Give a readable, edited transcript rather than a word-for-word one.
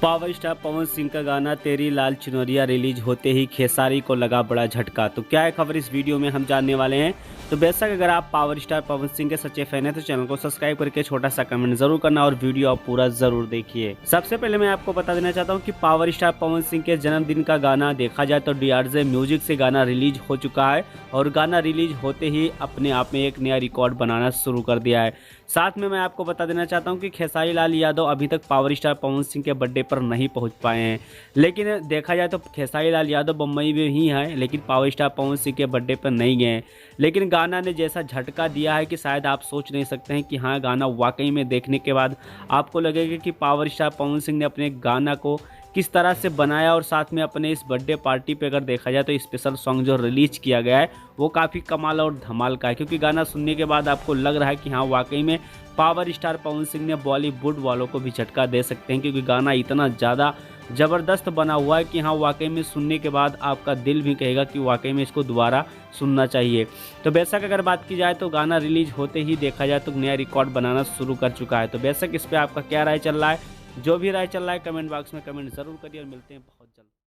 Power star Pawan Singh का गाना तेरी लाल चुनरिया रिलीज होते ही खेसारी को लगा बड़ा झटका। तो क्या है खबर इस वीडियो में हम जानने वाले हैं। तो बेशक अगर आप पावर स्टार पवन सिंह के सच्चे फैन हैं तो चैनल को सब्सक्राइब करके छोटा सा कमेंट जरूर करना और वीडियो आप पूरा जरूर देखिए। सबसे पहले मैं आपको बता देना चाहता हूं कि पावर स्टार पवन सिंह के जन्मदिन का गाना देखा जाए तो डीआरजे म्यूजिक से गाना रिलीज हो चुका है और गाना रिलीज होते ही अपने आप में एक नया रिकॉर्ड बनाना शुरू कर दिया है। साथ में मैं आपको बता देना चाहता हूं कि खेसारी लाल यादव अभी तक पावर स्टार पवन सिंह के बर्थडे पर नहीं पहुंच पाए हैं, लेकिन देखा जाए तो खेसारी लाल यादव बम्बई में ही हैं लेकिन पावर स्टार पवन सिंह के बर्थडे पर नहीं गए। लेकिन गाना ने जैसा झटका दिया है कि शायद आप सोच नहीं सकते हैं कि हाँ, गाना वाकई में देखने के बाद आपको लगेगा कि पावर स्टार पवन सिंह ने अपने गाना को किस तरह से बनाया और साथ में अपने इस बर्थडे पार्टी पे अगर देखा जाए तो स्पेशल सॉन्ग जो रिलीज किया गया है वो काफ़ी कमाल और धमाल का है, क्योंकि गाना सुनने के बाद आपको लग रहा है कि हाँ, वाकई में पावर स्टार पवन सिंह ने बॉलीवुड वालों को भी झटका दे सकते हैं, क्योंकि गाना इतना ज़्यादा ज़बरदस्त बना हुआ है कि हाँ, वाकई में सुनने के बाद आपका दिल भी कहेगा कि वाकई में इसको दोबारा सुनना चाहिए। तो बेशक अगर बात की जाए तो गाना रिलीज होते ही देखा जाए तो नया रिकॉर्ड बनाना शुरू कर चुका है। तो बेशक इस पर आपका क्या राय चल रहा है, जो भी राय चल रहा है कमेंट बॉक्स में कमेंट ज़रूर करिए और मिलते हैं।